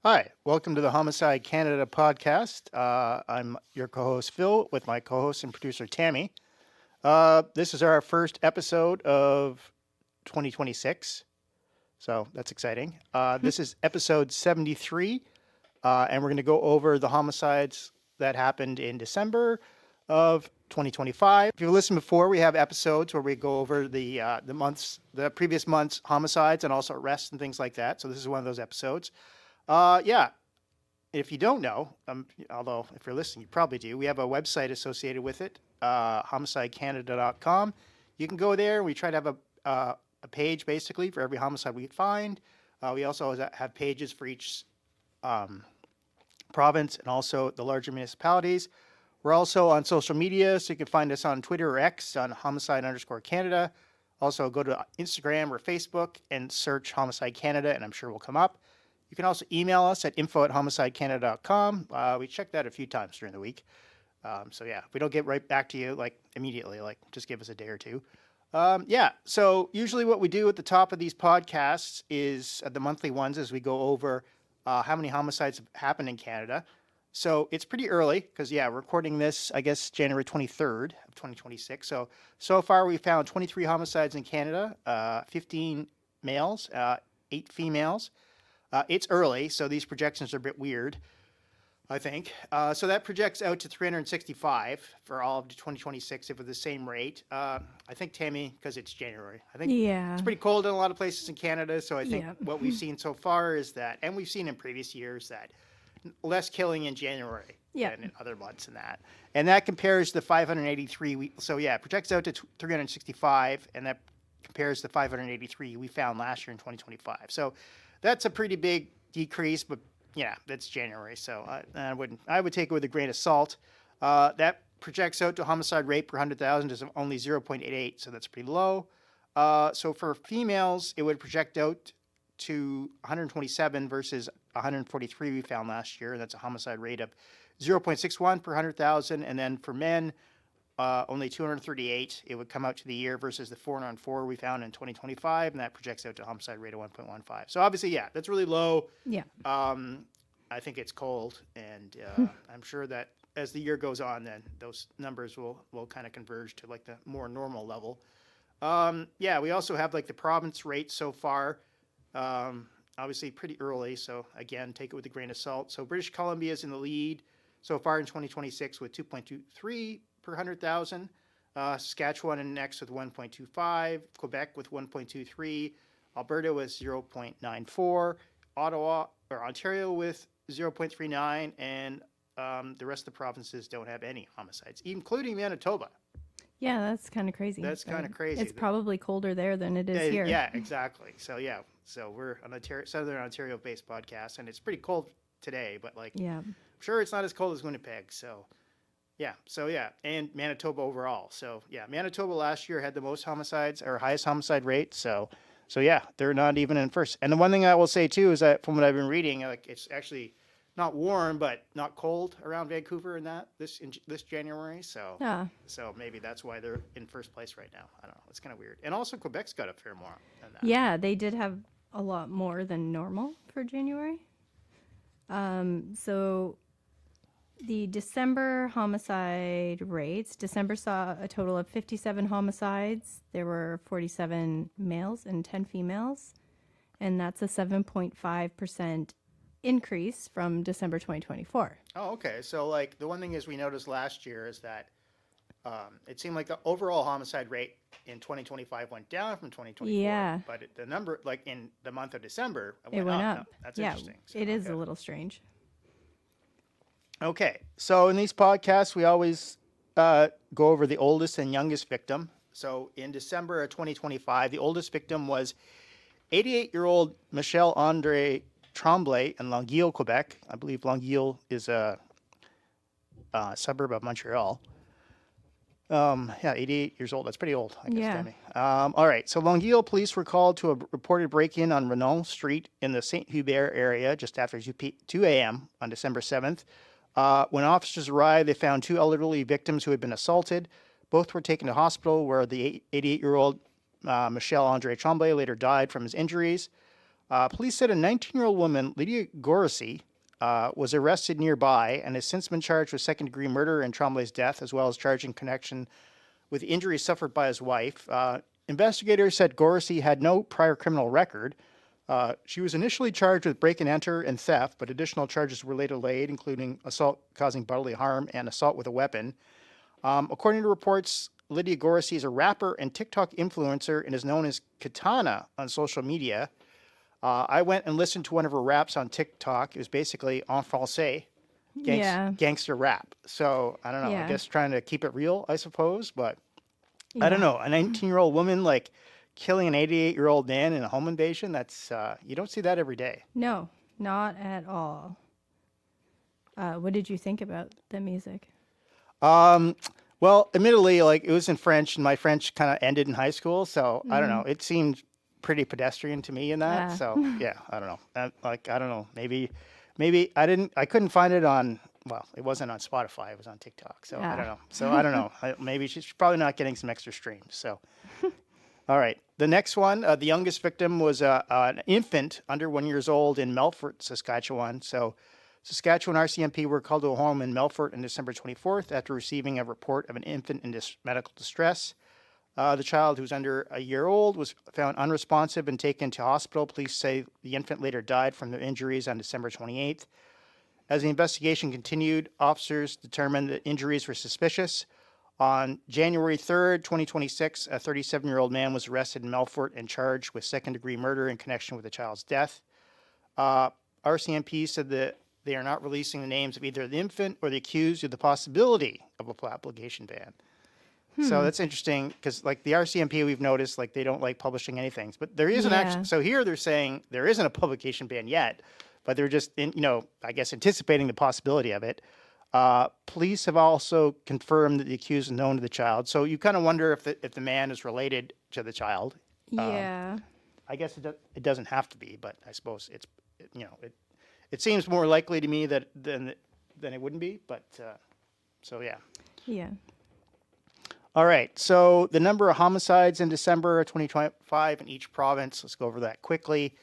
Hi, welcome to the Homicide Canada podcast. I'm your co-host Phil with my co-host and producer Tami. This is our first episode of 2026, so that's exciting. This is episode 73, and we're going to go over the homicides that happened in December of 2025. If you've listened before, we have episodes where we go over the previous month's homicides and also arrests and things like that. So this is one of those episodes. Yeah, if you don't know, although if you're listening, you probably do, we have a website associated with it, homicidecanada.com. You can go there. We try to have a page basically for every homicide we find. We also have pages for each province and also the larger municipalities. We're also on social media, so you can find us on Twitter or X on homicide_Canada. Also, go to Instagram or Facebook and search Homicide Canada, and I'm sure we'll come up. You can also email us at info@homicidecanada.com. We check that a few times during the week. So yeah, if we don't get right back to you like immediately, like just give us a day or two. Yeah, so usually what we do at the top of these podcasts is the monthly ones as we go over how many homicides have happened in Canada. So it's pretty early because, yeah, we're recording this, I guess, January 23rd of 2026. So far we found 23 homicides in Canada, 15 males, 8 females. It's early, so these projections are a bit weird, I think. So that projects out to 365 for all of 2026 if at the same rate. I think, Tammy, because it's January, I think it's pretty cold in a lot of places in Canada. So I think what we've seen so far is that, and we've seen in previous years, that less killing in January than in other months in that. And that compares to 583. So yeah, it projects out to 365, and that compares to 583 we found last year in 2025. So that's a pretty big decrease, but yeah, that's January, so I would take it with a grain of salt. That projects out to homicide rate per 100,000 is only 0.88, so that's pretty low. So for females, it would project out to 127 versus 143 we found last year, and that's a homicide rate of 0.61 per 100,000. And then for men, only 238, it would come out to the year versus the 404 we found in 2025, and that projects out to a homicide rate of 1.15. So obviously, yeah, that's really low. Yeah. I think it's cold, and I'm sure that as the year goes on, then those numbers will kind of converge to like the more normal level. Yeah, we also have like the province rate so far. Obviously pretty early, so again, take it with a grain of salt. So British Columbia is in the lead so far in 2026 with 2.23 per 100,000. Saskatchewan in next with 1.25. Quebec with 1.23. Alberta with 0.94. Ontario with 0.39, and the rest of the provinces don't have any homicides, including Manitoba. Yeah, that's kind of crazy. That's kind of crazy. It's probably colder there than it is here. Yeah, exactly. So yeah, so we're an Southern Ontario-based podcast, and it's pretty cold today, but like, I'm sure it's not as cold as Winnipeg. So yeah, and Manitoba overall. So yeah, Manitoba last year had the most homicides or highest homicide rate. So yeah, they're not even in first. And the one thing I will say too is that from what I've been reading, like it's actually not warm, but not cold around Vancouver in this January. So so maybe that's why they're in first place right now. I don't know. It's kind of weird. And also Quebec's got a fair more than that. Yeah, they did have a lot more than normal for January. So the December homicide rates, December saw a total of 57 homicides. There were 47 males and 10 females. And that's a 7.5% increase from December 2024. Oh, okay. So like the one thing is we noticed last year is that it seemed like the overall homicide rate in 2025 went down from 2024. Yeah. But the number, like in the month of December, it went up. No, that's interesting. So, it is a little strange. Okay. So in these podcasts, we always go over the oldest and youngest victim. So in December of 2025, the oldest victim was 88-year-old Michel-André Tremblay in Longueuil, Quebec. I believe Longueuil is a suburb of Montreal. 88 years old. That's pretty old, I guess, Tami. All right. So Longueuil police were called to a reported break-in on Renault Street in the St. Hubert area just after 2 a.m. on December 7th. When officers arrived, they found 2 elderly victims who had been assaulted. Both were taken to hospital where the 88-year-old Michel-André Tremblay later died from his injuries. Police said a 19-year-old woman, Lydia Gorosy, was arrested nearby and has since been charged with second-degree murder in Tremblay's death, as well as charged in connection with injuries suffered by his wife. Investigators said Gorosy had no prior criminal record. She was initially charged with break and enter and theft, but additional charges were later laid, including assault causing bodily harm and assault with a weapon. According to reports, Lydia Gorosy is a rapper and TikTok influencer and is known as Katana on social media. I went and listened to one of her raps on TikTok. It was basically en français, gangster rap. So I don't know. I guess trying to keep it real, I suppose. But I don't know. A 19-year-old woman like killing an 88-year-old man in a home invasion. That's you don't see that every day. No, not at all. What did you think about the music? Well, admittedly, like it was in French, and my French kind of ended in high school, so I don't know. It seemed pretty pedestrian to me in that. So yeah, I don't know. I don't know. Maybe I couldn't find it on. Well, it wasn't on Spotify. It was on TikTok. So I don't know. So I don't know. Maybe she's probably not getting some extra streams. So all right. The next one, the youngest victim was an infant under 1 year old in Melfort, Saskatchewan. So Saskatchewan RCMP were called to a home in Melfort on December 24th after receiving a report of an infant in medical distress. The child, who was under a year old, was found unresponsive and taken to hospital. Police say the infant later died from the injuries on December 28th. As the investigation continued, officers determined that injuries were suspicious. On January 3rd, 2026, a 37-year-old man was arrested in Melfort and charged with second-degree murder in connection with the child's death. RCMP said that they are not releasing the names of either the infant or the accused due to the possibility of a application ban. So that's interesting because, like the RCMP, we've noticed like they don't like publishing anything. But there isn't actually. So here they're saying there isn't a publication ban yet, but they're just I guess anticipating the possibility of it. Police have also confirmed that the accused is known to the child. So you kind of wonder if the man is related to the child. Yeah. I guess it doesn't have to be, but I suppose it seems more likely to me than it wouldn't be. But so yeah. Yeah. All right. So the number of homicides in December 2025 in each province. Let's go over that quickly.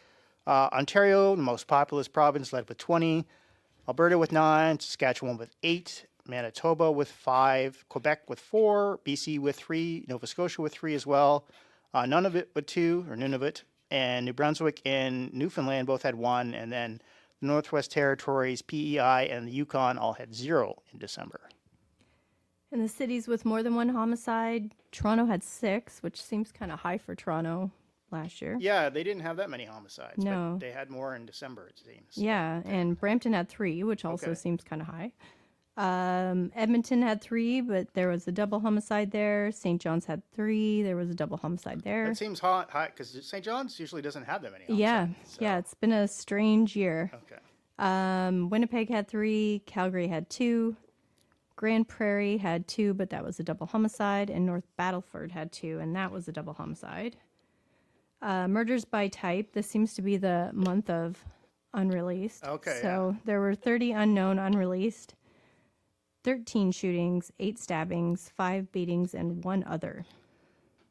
Ontario, the most populous province, led with 20. Alberta with 9. Saskatchewan with 8. Manitoba with 5. Quebec with 4. BC with 3. Nova Scotia with 3 as well. Nunavut with 2, or Nunavut. And New Brunswick and Newfoundland both had 1. And then the Northwest Territories, PEI, and the Yukon all had 0 in December. And the cities with more than one homicide, Toronto had 6, which seems kind of high for Toronto last year. Yeah, they didn't have that many homicides, no. but they had more in December, it seems. Yeah, and Brampton had 3, which also seems kind of high. Edmonton had 3, but there was a double homicide there. St. John's had 3. There was a double homicide there. That seems high because St. John's usually doesn't have that many homicides. Yeah, yeah, it's been a strange year. Okay. Winnipeg had 3. Calgary had 2. Grand Prairie had 2, but that was a double homicide. And North Battleford had 2, and that was a double homicide. Murders by type. This seems to be the month of unreleased. Okay. So there were 30 unknown unreleased, 13 shootings, 8 stabbings, 5 beatings, and 1 other.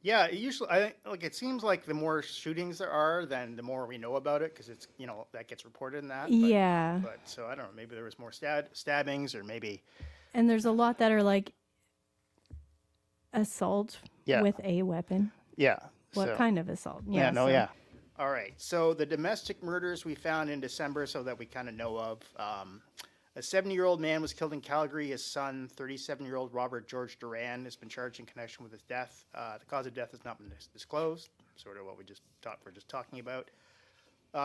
Yeah, it seems like the more shootings there are, then the more we know about it because it's that gets reported in that. Yeah. But so I don't know. Maybe there was more stabbings, or maybe. And there's a lot that are like assault with a weapon. Yeah. What kind of assault? Yeah. Yeah. All right. So the domestic murders we found in December, so that we kind of know of. A 70-year-old man was killed in Calgary. His son, 37-year-old Robert George Duran, has been charged in connection with his death. The cause of death has not been disclosed. Sort of what we're just talking about.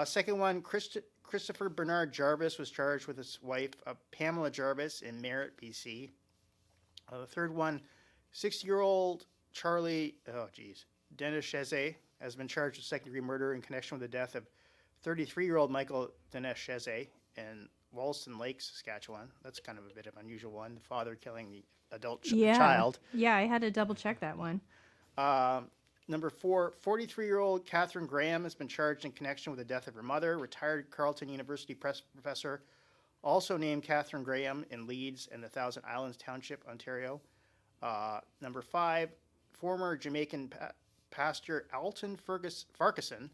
Second one, Christopher Bernard Jarvis was charged with his wife, Pamela Jarvis, in Merritt, BC. The third one, 60-year-old Charlie, Denesheze has been charged with second-degree murder in connection with the death of 33-year-old Michael Denesheze in Wollaston Lake, Saskatchewan. That's kind of a bit of an unusual one. The father killing the adult child. Yeah, I had to double check that one. Number 4, 43-year-old Catherine Graham has been charged in connection with the death of her mother. Retired Carleton University professor, also named Catherine Graham, in Leeds and the Thousand Islands Township, Ontario. Number 5, former Jamaican pastor Alton Farquharson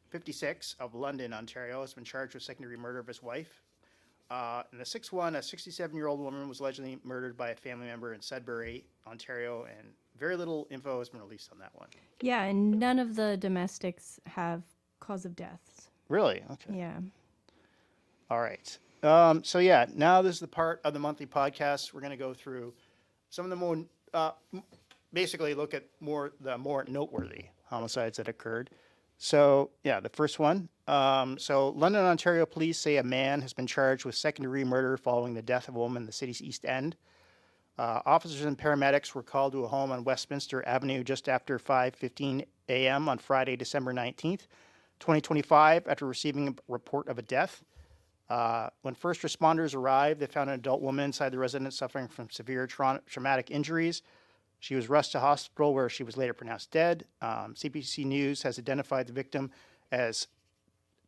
56, of London, Ontario, has been charged with second-degree murder of his wife. And the sixth one, a 67-year-old woman was allegedly murdered by a family member in Sudbury, Ontario, and very little info has been released on that one. Yeah, and none of the domestics have cause of deaths. Really? Okay. Yeah. All right. So yeah, now this is the part of the monthly podcast. We're going to go through some of the more, basically look at the more noteworthy homicides that occurred. So yeah, the first one. So London, Ontario police say a man has been charged with second-degree murder following the death of a woman in the city's East End. Officers and paramedics were called to a home on Westminster Avenue just after 5:15 a.m. on Friday, December 19th, 2025, after receiving a report of a death. When first responders arrived, they found an adult woman inside the residence suffering from severe traumatic injuries. She was rushed to hospital where she was later pronounced dead. CBC News has identified the victim as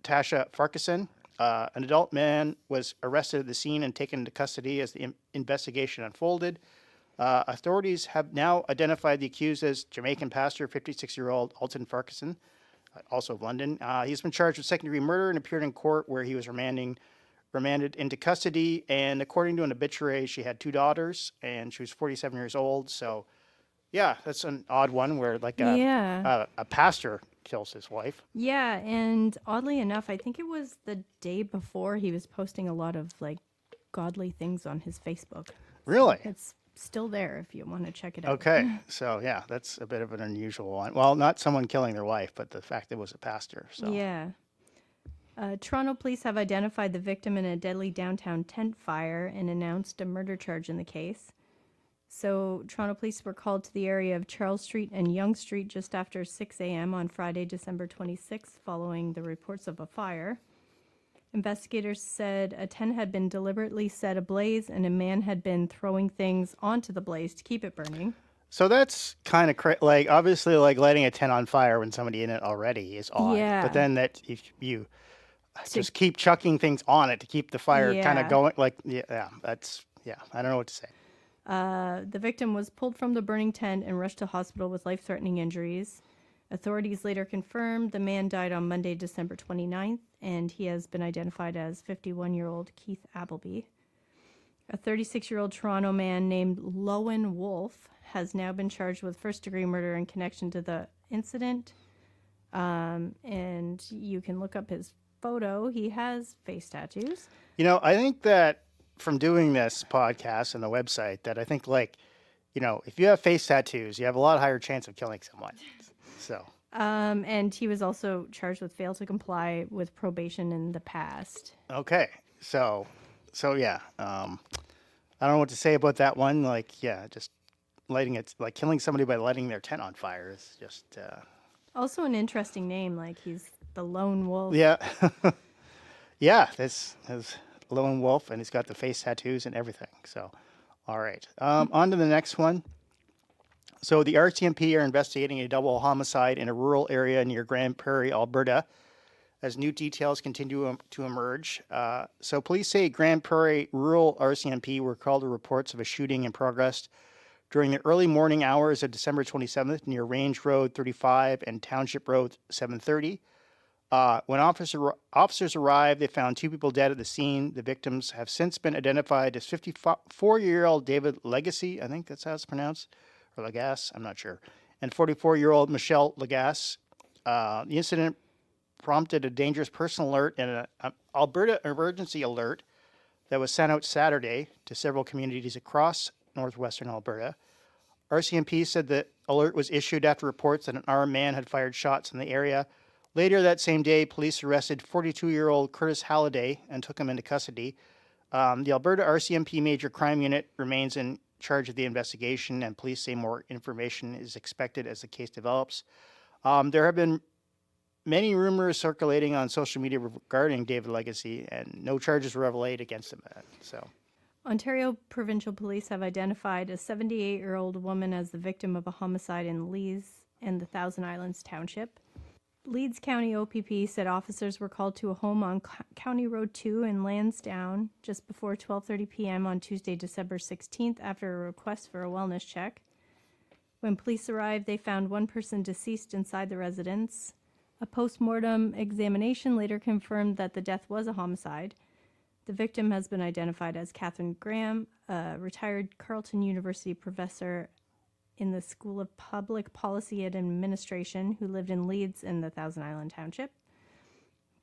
Tasha Farquharson. An adult man was arrested at the scene and taken into custody as the investigation unfolded. Authorities have now identified the accused as Jamaican pastor, 56-year-old Alton Farquharson, also of London. He's been charged with second-degree murder and appeared in court where he was remanded into custody. And according to an obituary, she had 2 daughters, and she was 47 years old. So, yeah, that's an odd one where like a pastor kills his wife. Yeah, and oddly enough, I think it was the day before he was posting a lot of like godly things on his Facebook. Really? It's still there if you want to check it out. Okay, so yeah, that's a bit of an unusual one. Well, not someone killing their wife, but the fact that it was a pastor. So Yeah. Toronto police have identified the victim in a deadly downtown tent fire and announced a murder charge in the case. So Toronto police were called to the area of Charles Street and Yonge Street just after 6 a.m. on Friday, December 26th, following the reports of a fire. Investigators said a tent had been deliberately set ablaze and a man had been throwing things onto the blaze to keep it burning. So that's kind of like obviously like lighting a tent on fire when somebody in it already is odd. Yeah. But then that if you just keep chucking things on it to keep the fire kind of going, like I don't know what to say. The victim was pulled from the burning tent and rushed to hospital with life-threatening injuries. Authorities later confirmed the man died on Monday, December 29th, and he has been identified as 51-year-old Keith Appleby. A 36-year-old Toronto man named Lowen Wolf has now been charged with first-degree murder in connection to the incident. And you can look up his photo. He has face tattoos. You know, I think that from doing this podcast and the website that I think if you have face tattoos, you have a lot higher chance of killing someone. So. And he was also charged with fail to comply with probation in the past. Okay. So yeah. I don't know what to say about that one. Just lighting it, like killing somebody by lighting their tent on fire is just. Also an interesting name, like he's the lone wolf. Yeah. Yeah, this is lone wolf, and he's got the face tattoos and everything. So, all right. On to the next one. So the RCMP are investigating a double homicide in a rural area near Grand Prairie, Alberta, as new details continue to emerge. So police say Grand Prairie Rural RCMP were called to reports of a shooting in progress during the early morning hours of December 27th near Range Road 35 and Township Road 730. When officers arrived, they found 2 people dead at the scene. The victims have since been identified as 54-year-old David Legacy, I think that's how it's pronounced, or Lagasse, I'm not sure, and 44-year-old Michel Lagasse. The incident prompted a dangerous person alert and an Alberta emergency alert that was sent out Saturday to several communities across northwestern Alberta. RCMP said the alert was issued after reports that an armed man had fired shots in the area. Later that same day, police arrested 42-year-old Curtis Halliday and took him into custody. The Alberta RCMP Major Crime Unit remains in charge of the investigation, and police say more information is expected as the case develops. There have been many rumors circulating on social media regarding David Legacy, and no charges were ever laid against him. Ontario Provincial Police have identified a 78-year-old woman as the victim of a homicide in Leeds and the Thousand Islands Township. Leeds County OPP said officers were called to a home on County Road 2 in Lansdowne just before 12:30 p.m. on Tuesday, December 16th, after a request for a wellness check. When police arrived, they found one person deceased inside the residence. A post-mortem examination later confirmed that the death was a homicide. The victim has been identified as Catherine Graham, a retired Carleton University professor in the School of Public Policy and Administration who lived in Leeds in the Thousand Island Township.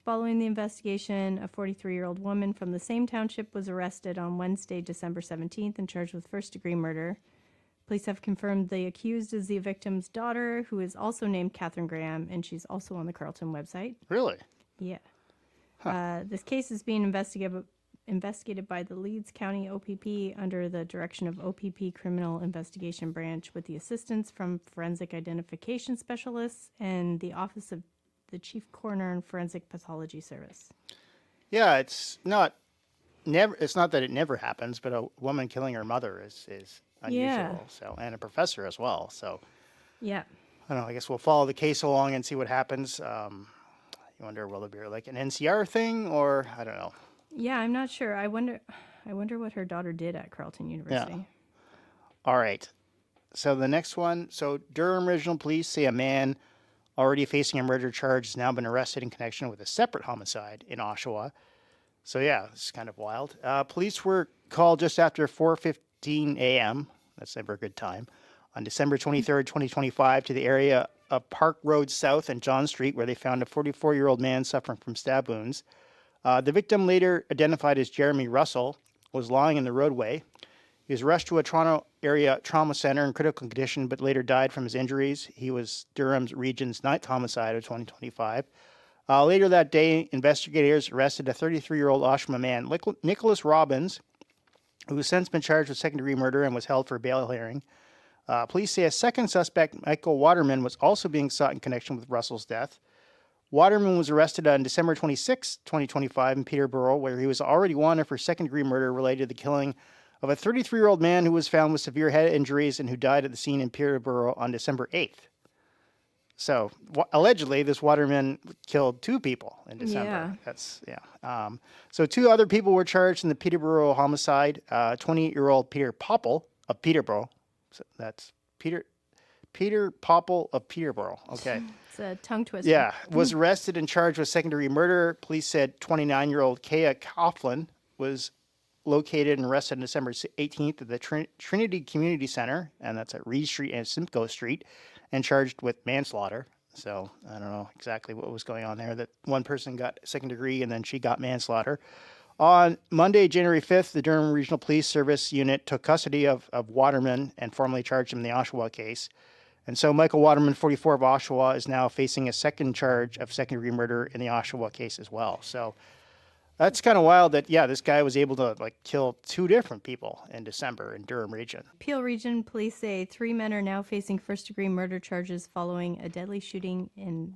Following the investigation, a 43-year-old woman from the same township was arrested on Wednesday, December 17th and charged with first-degree murder. Police have confirmed the accused is the victim's daughter, who is also named Catherine Graham, and she's also on the Carleton website. Really? Yeah. This case is being investigated by the Leeds County OPP under the direction of OPP Criminal Investigation Branch with the assistance from Forensic Identification Specialists and the Office of the Chief Coroner and Forensic Pathology Service. Yeah, it's not that it never happens, but a woman killing her mother is unusual. Yeah. So, and a professor as well. So, Yeah. I don't know. I guess we'll follow the case along and see what happens. You wonder, will it be like an NCR thing, or I don't know. Yeah, I'm not sure. I wonder what her daughter did at Carleton University. Yeah. All right. So the next one. So Durham Regional Police say a man already facing a murder charge has now been arrested in connection with a separate homicide in Oshawa. So yeah, this is kind of wild. Police were called just after 4:15 a.m. That's never a good time. On December 23rd, 2025, to the area of Park Road South and John Street, where they found a 44-year-old man suffering from stab wounds. The victim, later identified as Jeremy Russell, was lying in the roadway. He was rushed to a Toronto area trauma center in critical condition, but later died from his injuries. He was Durham's region's 9th homicide of 2025. Later that day, investigators arrested a 33-year-old Oshawa man, Nicholas Robbins, who has since been charged with second-degree murder and was held for a bail hearing. Police say a second suspect, Michael Waterman, was also being sought in connection with Russell's death. Waterman was arrested on December 26, 2025 in Peterborough, where he was already wanted for second-degree murder related to the killing of a 33-year-old man who was found with severe head injuries and who died at the scene in Peterborough on December 8th. So, allegedly, this Waterman killed 2 people in December. Yeah. So 2 other people were charged in the Peterborough homicide. 28-year-old Peter Popple of Peterborough. So that's Peter Popple of Peterborough. Okay. It's a tongue twister. Yeah, was arrested and charged with second-degree murder. Police said 29-year-old Kea Coughlin was located and arrested on December 18th at the Trinity Community Center, and that's at Reed Street and Simcoe Street, and charged with manslaughter. So I don't know exactly what was going on there. That one person got second degree and then she got manslaughter. On Monday, January 5th, the Durham Regional Police Service Unit took custody of Waterman and formally charged him in the Oshawa case. And so Michael Waterman, 44 of Oshawa, is now facing a second charge of second-degree murder in the Oshawa case as well. So that's kind of wild that, yeah, this guy was able to kill 2 different people in December in Durham region. Peel Region police say 3 men are now facing first-degree murder charges following a deadly shooting in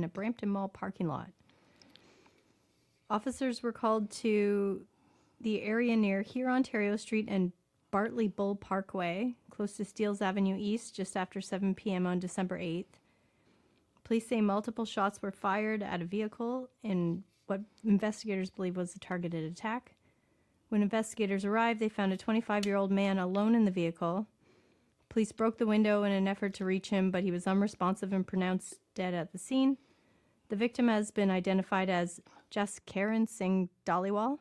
a Brampton Mall parking lot. Officers were called to the area near Hurontario Street and Bartley Bull Parkway, close to Steeles Avenue East, just after 7 p.m. on December 8th. Police say multiple shots were fired at a vehicle in what investigators believe was a targeted attack. When investigators arrived, they found a 25-year-old man alone in the vehicle. Police broke the window in an effort to reach him, but he was unresponsive and pronounced dead at the scene. The victim has been identified as Jaskaran Singh Dhaliwal.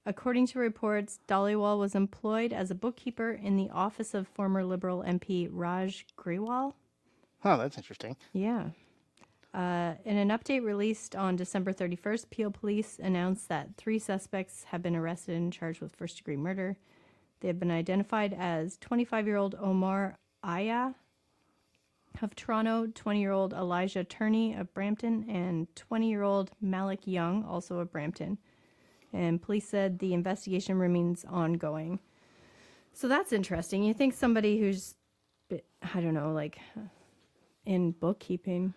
According to reports, Dhaliwal was employed as a bookkeeper in the office of former Liberal MP Raj Grewal. Oh, that's interesting. Yeah. In an update released on December 31st, Peel Police announced that 3 suspects have been arrested and charged with first-degree murder. They have been identified as 25-year-old Omar Aya of Toronto, 20-year-old Elijah Turney of Brampton, and 20-year-old Malik Young, also of Brampton. And police said the investigation remains ongoing. So that's interesting. You think somebody who's, I don't know, in bookkeeping.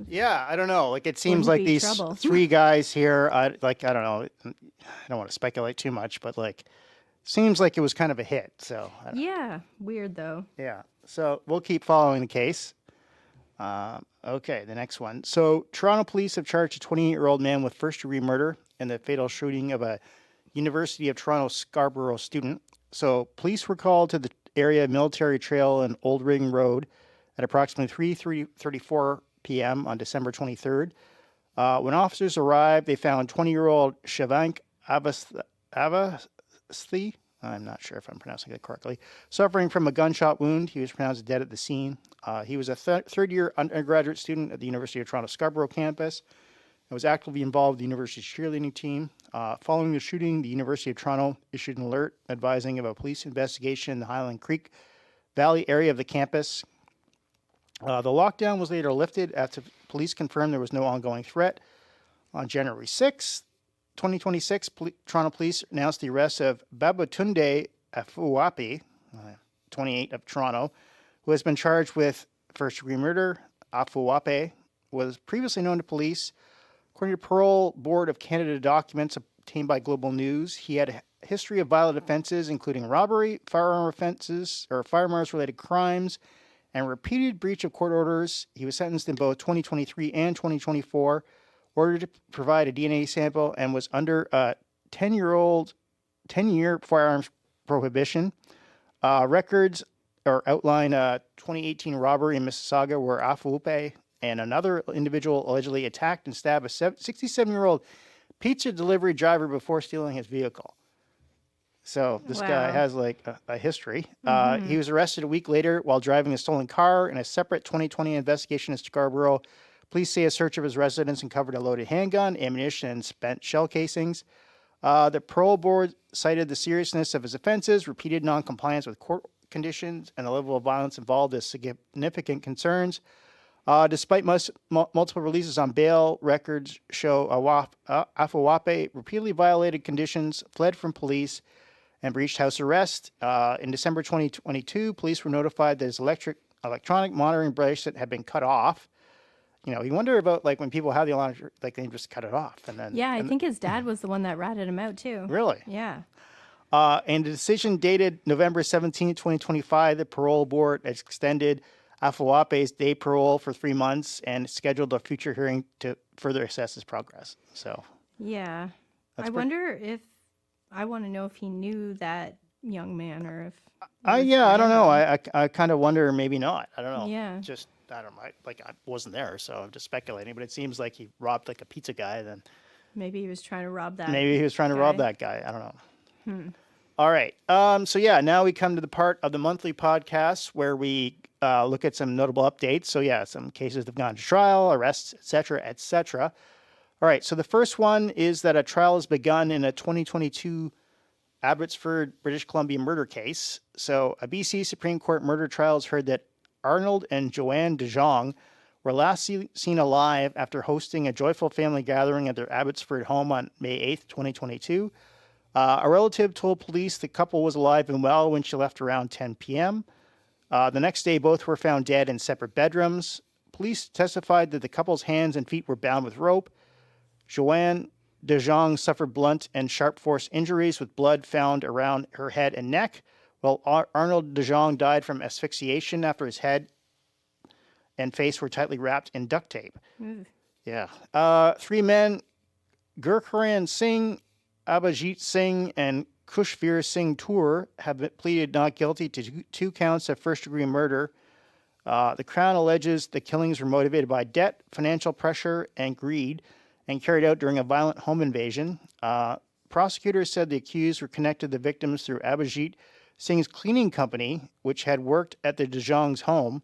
Yeah, I don't know. It seems Wouldn't like be these trouble. 3 guys here, I don't know. I don't want to speculate too much, but seems like it was kind of a hit. So Yeah, weird though. yeah. So we'll keep following the case. Okay, the next one. So Toronto police have charged a 28-year-old man with first-degree murder in the fatal shooting of a University of Toronto Scarborough student. So police were called to the area Military Trail and Old Ring Road at approximately 3:34 p.m. on December 23rd. When officers arrived, they found 20-year-old Shavank Avasthi, I'm not sure if I'm pronouncing it correctly, suffering from a gunshot wound. He was pronounced dead at the scene. He was a third-year undergraduate student at the University of Toronto Scarborough campus and was actively involved with the university's cheerleading team. Following the shooting, the University of Toronto issued an alert advising of a police investigation in the Highland Creek Valley area of the campus. The lockdown was later lifted after police confirmed there was no ongoing threat. On January 6, 2026, Toronto police announced the arrest of Babatunde Afuapi, 28, of Toronto, who has been charged with first-degree murder. Afuape was previously known to police. According to Parole Board of Canada documents obtained by Global News, he had a history of violent offenses, including robbery, firearm offenses, or firearms-related crimes, and repeated breach of court orders. He was sentenced in both 2023 and 2024, ordered to provide a DNA sample, and was under a 10-year firearms prohibition. Records outline a 2018 robbery in Mississauga where Afuape and another individual allegedly attacked and stabbed a 67-year-old pizza delivery driver before stealing his vehicle. So this guy has like a history. He was arrested a week later while driving a stolen car in a separate 2020 investigation in Scarborough. Police say a search of his residence uncovered a loaded handgun, ammunition, and spent shell casings. The parole board cited the seriousness of his offenses, repeated noncompliance with court conditions, and the level of violence involved as significant concerns. Despite multiple releases on bail, records show Afuape repeatedly violated conditions, fled from police, and breached house arrest. In December 2022, police were notified that his electronic monitoring bracelet had been cut off. You know, you wonder about like when people have the alarm, like they just cut it off, and then I think his dad was the one that ratted him out too. Really? Yeah. And the decision dated November 17, 2025, the parole board has extended Afuape's day parole for 3 months and scheduled a future hearing to further assess his progress. So, yeah. I want to know if he knew that young man or if. I don't know. I kind of wonder, maybe not. I don't know. Yeah. Just, I don't know. I wasn't there, so I'm just speculating, but it seems like he robbed like a pizza guy. Then maybe he was trying to rob that. Maybe he was trying to rob that guy. I don't know. All right. So yeah, now we come to the part of the monthly podcast where we look at some notable updates. So yeah, some cases have gone to trial, arrests, etc., etc. All right. So the first one is that a trial has begun in a 2022 Abbotsford, British Columbia murder case. So a BC Supreme Court murder trial has heard that Arnold and Joanne De Jong were last seen alive after hosting a joyful family gathering at their Abbotsford home on May 8th, 2022. A relative told police the couple was alive and well when she left around 10 p.m. The next day, both were found dead in separate bedrooms. Police testified that the couple's hands and feet were bound with rope. Joanne De Jong suffered blunt and sharp force injuries with blood found around her head and neck, while Arnold De Jong died from asphyxiation after his head and face were tightly wrapped in duct tape. Yeah. 3 men, Gurcharan Singh, Abhijit Singh, and Kushveer Singh Toor, have pleaded not guilty to 2 counts of first-degree murder. The Crown alleges the killings were motivated by debt, financial pressure, and greed, and carried out during a violent home invasion. Prosecutors said the accused were connected to the victims through Abhijit Singh's cleaning company, which had worked at the De Jong's home.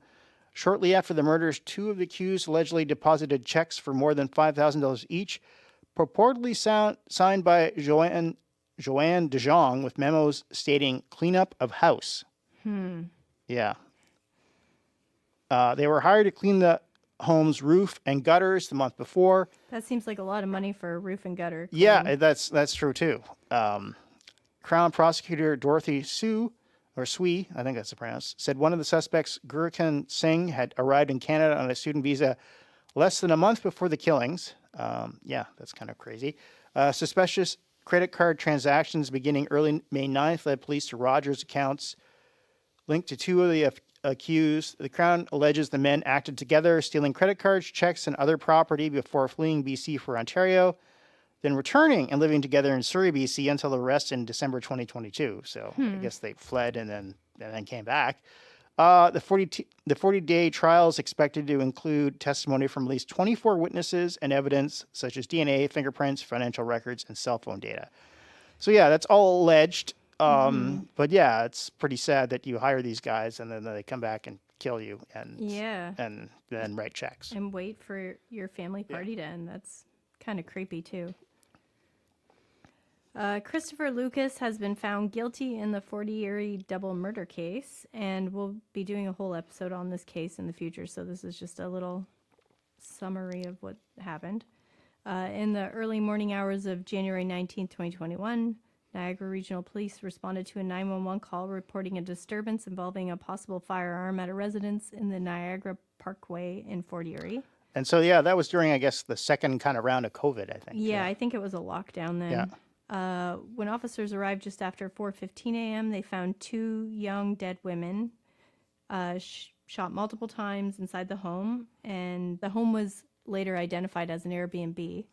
Shortly after the murders, 2 of the accused allegedly deposited checks for more than $5,000 each, purportedly signed by Joanne De Jong with memos stating cleanup of house. Yeah. They were hired to clean the home's roof and gutters the month before. That seems like a lot of money for a roof and gutter clean. Yeah, that's true too. Crown prosecutor Dorothy Swee, I think that's the pronounce, said one of the suspects, Gurcharan Singh, had arrived in Canada on a student visa less than a month before the killings. Yeah, that's kind of crazy. Suspicious credit card transactions beginning early May 9th led police to Rogers' accounts linked to 2 of the accused. The Crown alleges the men acted together, stealing credit cards, checks, and other property before fleeing BC for Ontario, then returning and living together in Surrey, BC until the arrest in December 2022. So I guess they fled and then came back. The 40-day trial is expected to include testimony from at least 24 witnesses and evidence such as DNA, fingerprints, financial records, and cell phone data. So yeah, that's all alleged. But yeah, it's pretty sad that you hire these guys and then they come back and kill you and then write checks. And wait for your family party to end. That's kind of creepy too. Christopher Lucas has been found guilty in the 40 Erie double murder case, and we'll be doing a whole episode on this case in the future, so this is just a little summary of what happened. In the early morning hours of January 19th, 2021, Niagara Regional Police responded to a 911 call reporting a disturbance involving a possible firearm at a residence in the Niagara Parkway in 40 Erie. And so, yeah, that was during, I guess, the second kind of round of COVID, I think. Yeah, I think it was a lockdown then. Yeah. When officers arrived just after 4:15 a.m., they found two young dead women shot multiple times inside the home, and the home was later identified as an Airbnb,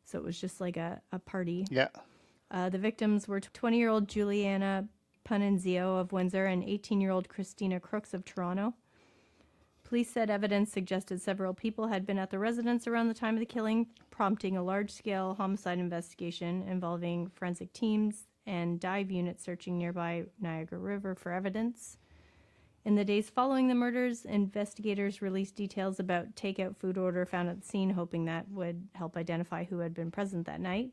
so it was just like a party. Yeah. The victims were 20-year-old Juliana Panenzio of Windsor and 18-year-old Christina Crooks of Toronto. Police said evidence suggested several people had been at the residence around the time of the killing, prompting a large-scale homicide investigation involving forensic teams and dive units searching nearby Niagara River for evidence. In the days following the murders, investigators released details about takeout food order found at the scene, hoping that would help identify who had been present that night.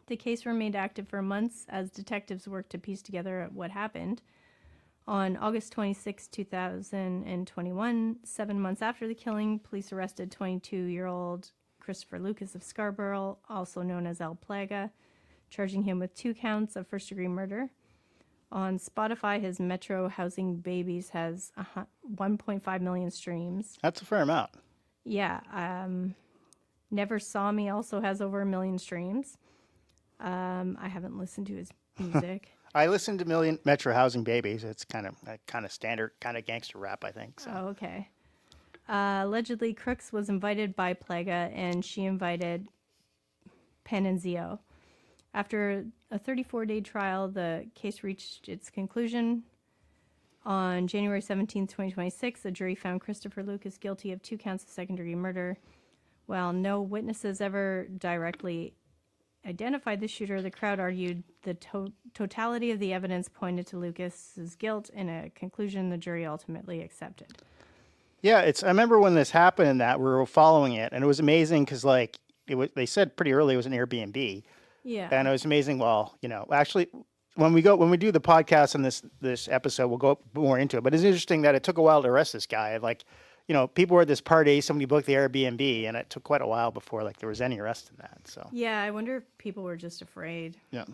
The case remained active for months as detectives worked to piece together what happened. On August 26, 2021, 7 months after the killing, police arrested 22-year-old Christopher Lucas of Scarborough, also known as El Plaga, charging him with 2 counts of first-degree murder. On Spotify, his Metro Housing Babies has 1.5 million streams. That's a fair amount. Yeah. Never Saw Me also has over 1 million streams. I haven't listened to his music. I listened to Million Metro Housing Babies. It's kind of standard, kind of gangster rap, I think. So. Oh, okay. Allegedly, Crooks was invited by Plaga, and she invited Panenzio. After a 34-day trial, the case reached its conclusion. On January 17, 2026, the jury found Christopher Lucas guilty of 2 counts of second-degree murder. While no witnesses ever directly identified the shooter, the crowd argued the totality of the evidence pointed to Lucas's guilt, in a conclusion the jury ultimately accepted. Yeah, I remember when this happened that we were following it, and it was amazing because they said pretty early it was an Airbnb. Yeah. And it was amazing. Well, actually, when we do the podcast on this episode, we'll go more into it. But it's interesting that it took a while to arrest this guy. People were at this party, somebody booked the Airbnb, and it took quite a while before there was any arrest in that. So yeah, I wonder if people were just afraid. Yeah.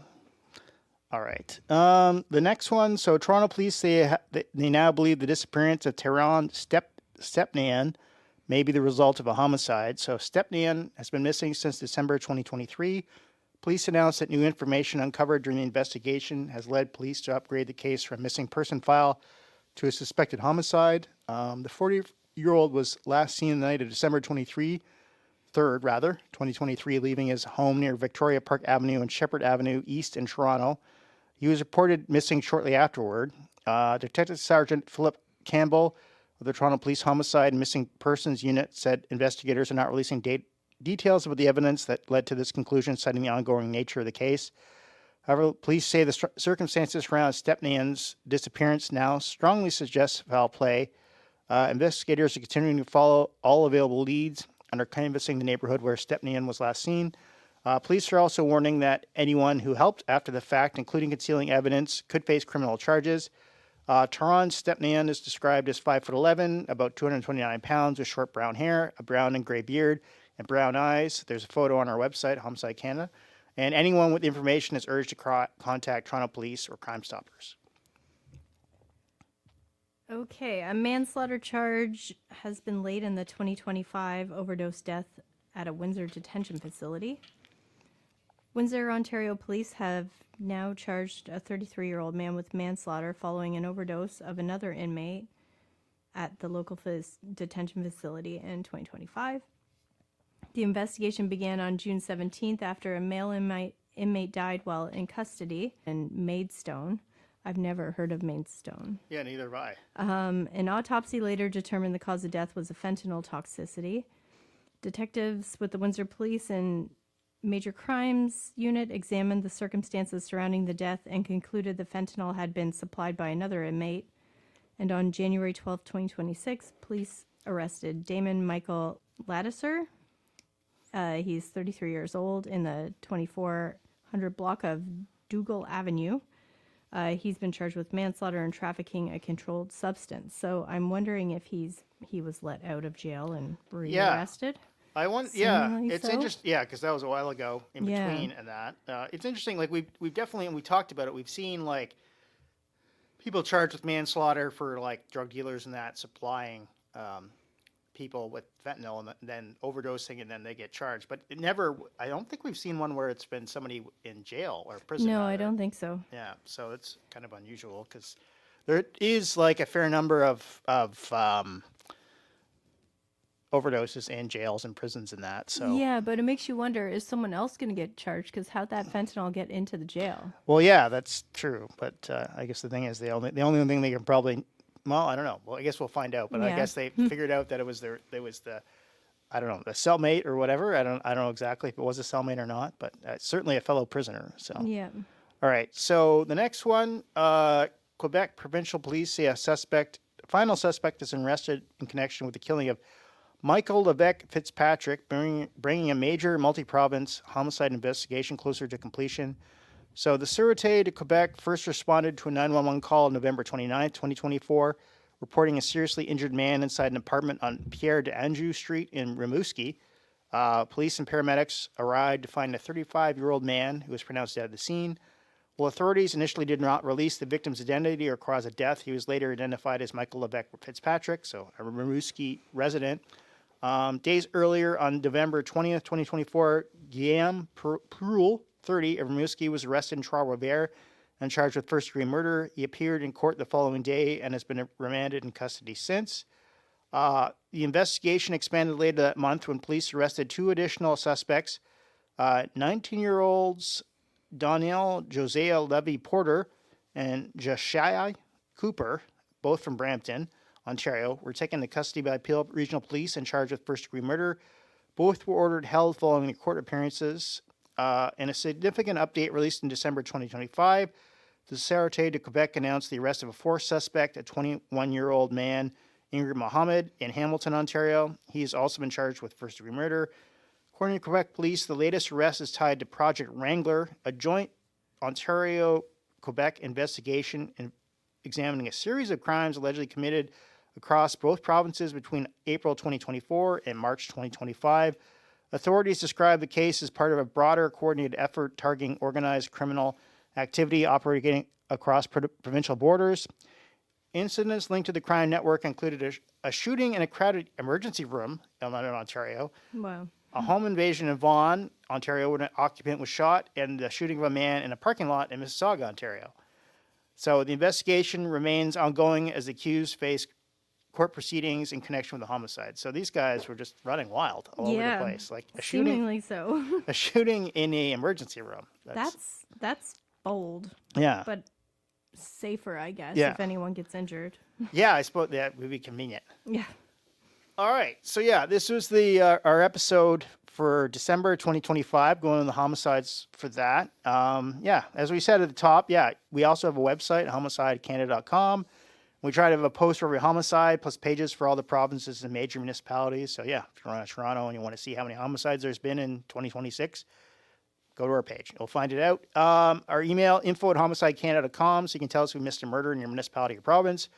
All right. The next one. So Toronto police say they now believe the disappearance of Tehran Stepnian may be the result of a homicide. So Stepnian has been missing since December 2023. Police announced that new information uncovered during the investigation has led police to upgrade the case from a missing person file to a suspected homicide. The 40-year-old was last seen the night of December 2023, leaving his home near Victoria Park Avenue and Shepherd Avenue East in Toronto. He was reported missing shortly afterward. Detective Sergeant Philip Campbell of the Toronto Police Homicide and Missing Persons Unit said investigators are not releasing details about the evidence that led to this conclusion, citing the ongoing nature of the case. However, police say the circumstances around Stepnian's disappearance now strongly suggest foul play. Investigators are continuing to follow all available leads and are canvassing the neighborhood where Stepnian was last seen. Police are also warning that anyone who helped after the fact, including concealing evidence, could face criminal charges. Tehran Stepnian is described as 5'11", about 229 pounds, with short brown hair, a brown and gray beard, and brown eyes. There's a photo on our website, Homicide Canada. And anyone with information is urged to contact Toronto Police or Crime Stoppers. Okay, a manslaughter charge has been laid in the 2025 overdose death at a Windsor detention facility. Windsor, Ontario police have now charged a 33-year-old man with manslaughter following an overdose of another inmate at the local detention facility in 2025. The investigation began on June 17th after a male inmate died while in custody in Maidstone. I've never heard of Maidstone. Yeah, neither have I. An autopsy later determined the cause of death was a fentanyl toxicity. Detectives with the Windsor Police and Major Crimes Unit examined the circumstances surrounding the death and concluded the fentanyl had been supplied by another inmate. And on January 12, 2026, police arrested Damon Michael Ladisser. He's 33 years old in the 2400 block of Dougal Avenue. He's been charged with manslaughter and trafficking a controlled substance. So I'm wondering if he was let out of jail and rearrested. I want, Seemingly it's so. interesting, because that was a while ago in Yeah. between and that. It's interesting, like we've definitely, and we talked about it, we've seen like people charged with manslaughter for like drug dealers and that supplying people with fentanyl and then overdosing and then they get charged. But it never, I don't think we've seen one where it's been somebody in jail or prison. No, rather. I don't think so. Yeah, so it's kind of unusual because there is like a fair number of overdoses in jails and prisons and that. So Yeah, but it makes you wonder, is someone else going to get charged? Because how'd that fentanyl get into the jail? well, yeah, that's true. But I guess the thing is, the only thing they can probably, well, I don't know. Well, I guess we'll find out. But I Yeah. guess they figured out that it was the I don't know, the cellmate or whatever. I don't know exactly if it was a cellmate or not, but certainly a fellow prisoner. So Yeah. all right. So the next one, Quebec Provincial Police say a final suspect is arrested in connection with the killing of Michael Levesque Fitzpatrick, bringing a major multi-province homicide investigation closer to completion. So the Sûreté de Quebec first responded to a 911 call on November 29th, 2024, reporting a seriously injured man inside an apartment on Pierre d'Anjou Street in Rimouski. Police and paramedics arrived to find a 35-year-old man who was pronounced dead at the scene. While authorities initially did not release the victim's identity or cause of death, he was later identified as Michael Levesque Fitzpatrick, so a Rimouski resident. Days earlier, on November 20th, 2024, Guillaume Proul, 30, of Rimouski, was arrested in Trois-Rivières and charged with first-degree murder. He appeared in court the following day and has been remanded in custody since. The investigation expanded later that month when police arrested two additional suspects, 19-year-olds Daniel Josiah Levy Porter and Josiah Cooper, both from Brampton, Ontario, were taken into custody by Peel Regional Police and charged with first-degree murder. Both were ordered held following the court appearances. In a significant update released in December 2025, the Sûreté de Quebec announced the arrest of a fourth suspect, a 21-year-old man, Ingrid Mohammed, in Hamilton, Ontario. He has also been charged with first-degree murder. According to Quebec Police, the latest arrest is tied to Project Wrangler, a joint Ontario-Quebec investigation examining a series of crimes allegedly committed across both provinces between April 2024 and March 2025. Authorities describe the case as part of a broader coordinated effort targeting organized criminal activity operating across provincial borders. Incidents linked to the crime network included a shooting in a crowded emergency room in London, Ontario, Wow. a home invasion in Vaughan, Ontario, when an occupant was shot, and the shooting of a man in a parking lot in Mississauga, Ontario. So the investigation remains ongoing as the accused face court proceedings in connection with the homicide. So these guys were just running wild all over the place, like a shooting, Seemingly so. a shooting in a emergency room. That's bold, yeah, but safer, I guess, Yeah. if anyone gets injured. yeah. I suppose that would be convenient. Yeah. All right, so yeah, this was the our episode for December 2025, going on the homicides for that. Yeah, as we said at the top, yeah, we also have a website, homicidecanada.com. We try to have a post for every homicide, plus pages for all the provinces and major municipalities. So yeah, if you're on Toronto and you want to see how many homicides there's been in 2026, go to our page. You'll find it out. Our email, info@homicidecanada.com, so you can tell us if we missed a murder in your municipality or province.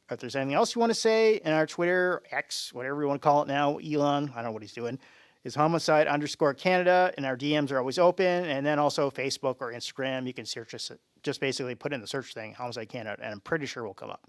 Or if there's anything else you want to say, and our Twitter, X, whatever you want to call it now, Elon, I don't know what he's doing, is homicide_Canada, and our DMs are always open. And then also Facebook or Instagram, you can search us, just basically put in the search thing, Homicide Canada, and I'm pretty sure we'll come up.